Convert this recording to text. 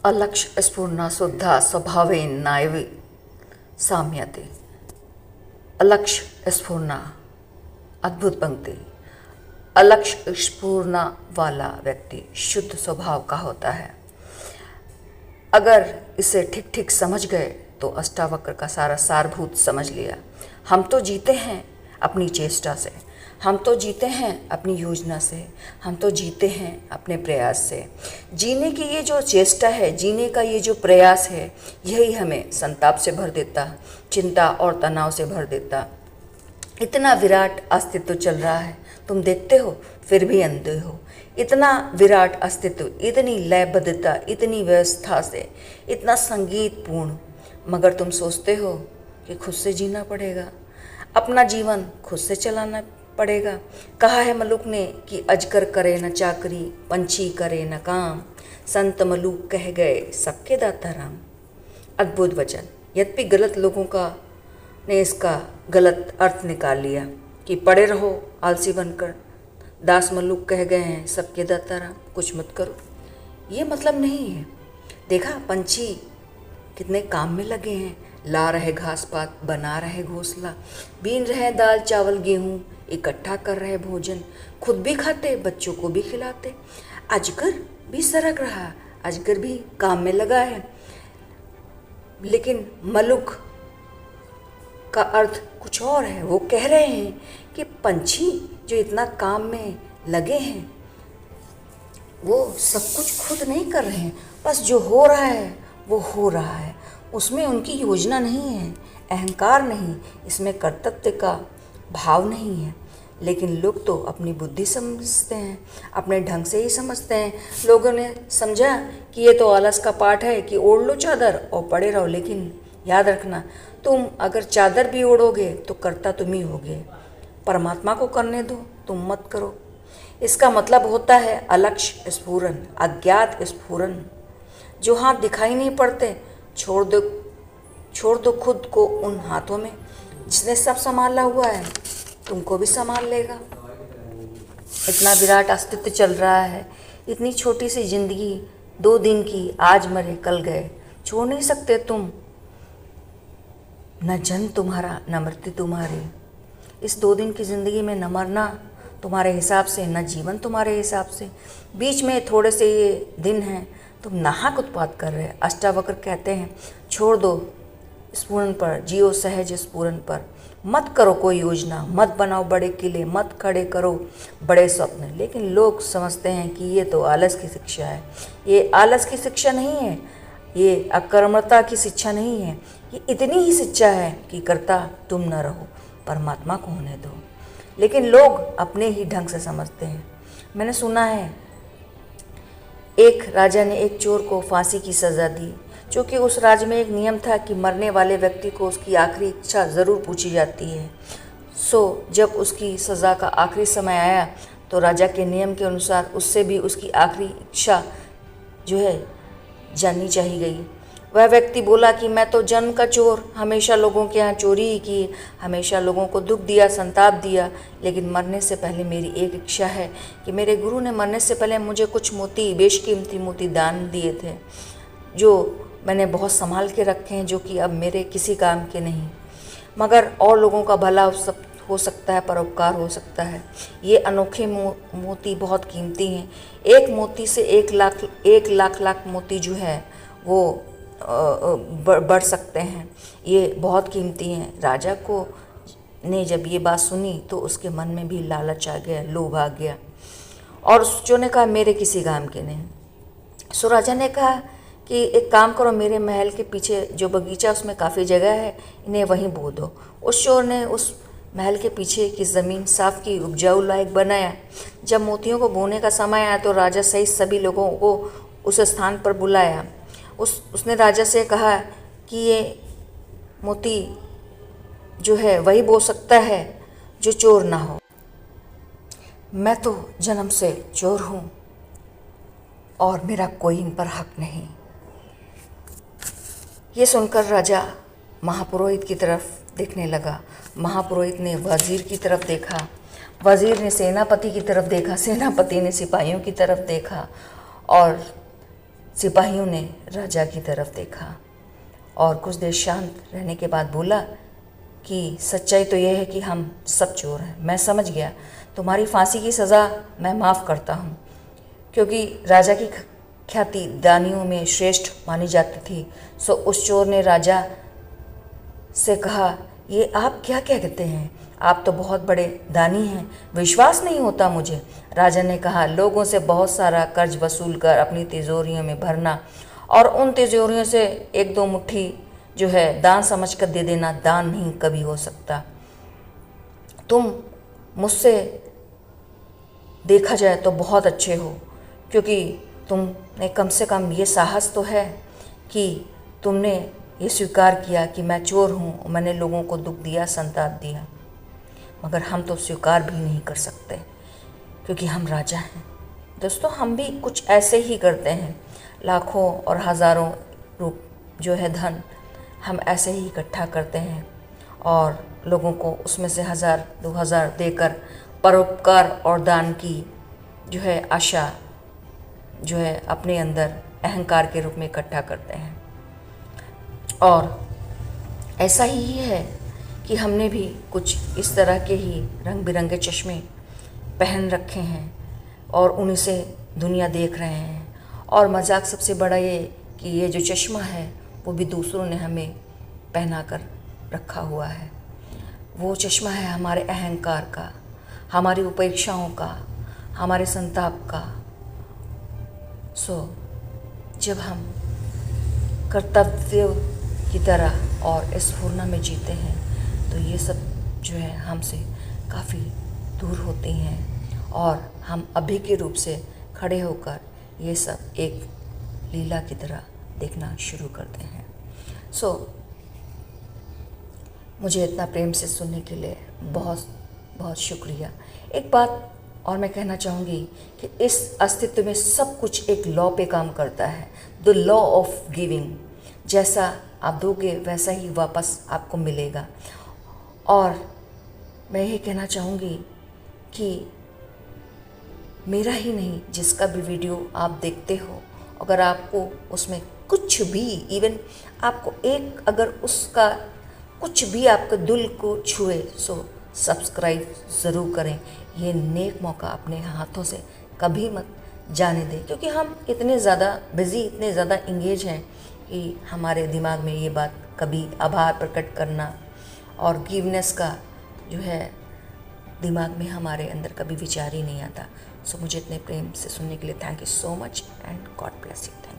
अलक्ष्य स्फुरना शुद्धा स्वभावेन नायव साम्यते। अलक्ष्य स्फुरना, अद्भुत पंक्ति। अलक्ष्य स्फुरना वाला व्यक्ति शुद्ध स्वभाव का होता है। अगर इसे ठीक ठीक समझ गए तो अष्टावक्र का सारा सारभूत समझ लिया। हम तो जीते हैं अपनी चेष्टा से, हम तो जीते हैं अपनी योजना से, हम तो जीते हैं अपने प्रयास से। जीने की ये जो चेष्टा है, जीने का ये जो प्रयास है, यही हमें संताप से भर देता, चिंता और तनाव से भर देता। इतना विराट अस्तित्व चल रहा है, तुम देखते हो फिर भी अंधे हो। इतना विराट अस्तित्व, इतनी लयबद्धता, इतनी व्यवस्था से, इतना संगीतपूर्ण, मगर तुम सोचते हो कि खुद से जीना पड़ेगा, अपना जीवन खुद से चलाना पड़ेगा। कहा है मलुक ने कि अजगर करे न चाकरी, पंछी करे न काम, संत मलुक कह गए सबके दाता राम। अद्भुत वचन। यद्यपि गलत लोगों का ने इसका गलत अर्थ निकाल लिया कि पड़े रहो आलसी बनकर, दास मलुक कह गए हैं सबके दाता राम, कुछ मत करो। ये मतलब नहीं है। देखा पंछी कितने काम में लगे हैं, ला रहे घास पात, बना रहे घोंसला, बीन रहे दाल चावल गेहूँ, इकट्ठा कर रहे भोजन, खुद भी खाते बच्चों को भी खिलाते। अजगर भी सरक रहा, अजगर भी काम में लगा है। लेकिन मलुक का अर्थ कुछ और है। वो कह रहे हैं कि पंछी जो इतना काम में लगे हैं वो सब कुछ खुद नहीं कर रहे हैं, बस जो हो रहा है वो हो रहा है। उसमें उनकी योजना नहीं है, अहंकार नहीं, इसमें कर्तव्य का भाव नहीं है। लेकिन लोग तो अपनी बुद्धि समझते हैं, अपने ढंग से ही समझते हैं। लोगों ने समझा कि ये तो आलस का पाठ है कि ओढ़ लो चादर और पड़े रहो। लेकिन याद रखना, तुम अगर चादर भी ओढ़ोगे तो कर्ता तुम ही होगे। परमात्मा को करने दो, तुम मत करो। इसका मतलब होता है अलक्ष्य स्फुरन, अज्ञात स्फुरन। जो हाथ दिखाई नहीं पड़ते छोड़ दो खुद को उन हाथों में जिसने सब संभाला हुआ है, तुमको भी संभाल लेगा। इतना विराट अस्तित्व चल रहा है, इतनी छोटी सी जिंदगी, 2 दिन की, आज मरे कल गए, छोड़ नहीं सकते तुम। न जन्म तुम्हारा न मृत्यु तुम्हारी। इस 2 दिन की ज़िंदगी में न मरना तुम्हारे हिसाब से, न जीवन तुम्हारे हिसाब से। बीच में थोड़े से ये दिन हैं, तुम नाहक उत्पात कर रहे। अष्टावक्र कहते हैं छोड़ दो स्फुरन पर, जियो सहज स्फुरन पर। मत करो कोई योजना, मत बनाओ बड़े किले, मत खड़े करो बड़े स्वप्न। लेकिन लोग समझते हैं कि ये तो आलस की शिक्षा है। ये आलस की शिक्षा नहीं है, ये अकर्मता की शिक्षा नहीं है। ये इतनी ही शिक्षा है कि कर्ता तुम न रहो, परमात्मा को होने दो। लेकिन लोग अपने ही ढंग से समझते हैं। मैंने सुना है एक राजा ने एक चोर को फांसी की सज़ा दी, क्योंकि उस राज्य में एक नियम था कि मरने वाले व्यक्ति को उसकी आखिरी इच्छा ज़रूर पूछी जाती है। जब उसकी सज़ा का आखिरी समय आया तो राजा के नियम के अनुसार उससे भी उसकी आखिरी इच्छा जो है जाननी चाहिए गई। वह व्यक्ति बोला कि मैं तो जन्म का चोर, हमेशा लोगों के यहाँ चोरी ही की, हमेशा लोगों को दुख दिया, संताप दिया, लेकिन मरने से पहले मेरी एक इच्छा है कि मेरे गुरु ने मरने से पहले मुझे कुछ मोती, बेशकीमती मोती दान दिए थे, जो मैंने बहुत संभाल के रखे हैं, जो कि अब मेरे किसी काम के नहीं, मगर और लोगों का भला हो सकता है, परोपकार हो सकता है। ये अनोखे मोती बहुत कीमती हैं। एक मोती से 1 लाख मोती जो है वो बढ़ सकते हैं। ये बहुत कीमती हैं। राजा को ने जब ये बात सुनी तो उसके मन में भी लालच आ गया, लोभ आ गया, और जो ने कहा मेरे किसी काम के नहीं। सो राजा ने कहा कि एक काम करो, मेरे महल के पीछे जो बगीचा उसमें काफ़ी जगह है, इन्हें वहीं बो दो। उस चोर ने उस महल के पीछे की ज़मीन साफ की, उपजाऊ लायक बनाया। जब मोतियों को बोने का समय आया तो राजा सहित सभी लोगों को उस स्थान पर बुलाया। उसने राजा से कहा कि ये मोती जो है वही बो सकता है जो चोर ना हो। मैं तो जन्म से चोर हूँ और मेरा कोई इन पर हक नहीं। ये सुनकर राजा महापुरोहित की तरफ देखने लगा। महापुरोहित ने वज़ीर की तरफ देखा, वज़ीर ने सेनापति की तरफ देखा, सेनापति ने सिपाहियों की तरफ देखा, और सिपाहियों ने राजा की तरफ देखा और कुछ देर शांत रहने के बाद बोला कि सच्चाई तो यह है कि हम सब चोर हैं। मैं समझ गया, तुम्हारी फांसी की सज़ा मैं माफ़ करता हूँ। क्योंकि राजा की ख्याति दानियों में श्रेष्ठ मानी जाती थी, सो उस चोर ने राजा से कहा, ये आप क्या कहते हैं? आप तो बहुत बड़े दानी हैं, विश्वास नहीं होता मुझे। राजा ने कहा, लोगों से बहुत सारा कर्ज वसूल कर अपनी तिजोरियों में भरना और उन तिजोरियों से एक दो मुट्ठी जो है दान समझ कर दे देना, दान नहीं कभी हो सकता। तुम मुझसे देखा जाए तो बहुत अच्छे हो, क्योंकि तुमने कम से कम ये साहस तो है कि तुमने ये स्वीकार किया कि मैं चोर हूँ, मैंने लोगों को दुख दिया, संताप दिया। मगर हम तो स्वीकार भी नहीं कर सकते क्योंकि हम राजा हैं। दोस्तों, हम भी कुछ ऐसे ही करते हैं। लाखों और हज़ारों रूप जो है धन हम ऐसे ही इकट्ठा करते हैं और लोगों को उसमें से 1000 2000 देकर परोपकार और दान की जो है आशा जो है अपने अंदर अहंकार के रूप में इकट्ठा करते हैं। और ऐसा ही है कि हमने भी कुछ इस तरह के ही रंग बिरंगे चश्मे पहन रखे हैं और उन्हीं से दुनिया देख रहे हैं। और मजाक सबसे बड़ा ये कि ये जो चश्मा है वो भी दूसरों ने हमें पहना कर रखा हुआ है। वो चश्मा है हमारे अहंकार का, हमारी उपेक्षाओं का, हमारे संताप का। जब हम कर्तव्य की तरह और इस स्फूर्णा में जीते हैं तो ये सब जो है हमसे काफ़ी दूर होती हैं और हम अभी के रूप से खड़े होकर ये सब एक लीला की तरह देखना शुरू करते हैं। मुझे इतना प्रेम से सुनने के लिए बहुत बहुत शुक्रिया। एक बात और मैं कहना चाहूँगी कि इस अस्तित्व में सब कुछ एक लॉ पे काम करता है, द लॉ ऑफ गिविंग। जैसा आप दोगे वैसा ही वापस आपको मिलेगा। और मैं ये कहना चाहूँगी कि मेरा ही नहीं, जिसका भी वीडियो आप देखते हो, अगर आपको उसमें कुछ भी इवन आपको एक अगर उसका कुछ भी आपके दिल को छुए सो सब्सक्राइब ज़रूर करें। ये नेक मौका अपने हाथों से कभी मत जाने दें, क्योंकि हम इतने ज़्यादा बिज़ी, इतने ज़्यादा इंगेज हैं कि हमारे दिमाग में ये बात कभी आभार प्रकट करना और गिवनेस का जो है दिमाग में हमारे अंदर कभी विचार ही नहीं आता। मुझे इतने प्रेम से सुनने के लिए thank you so much and God bless you.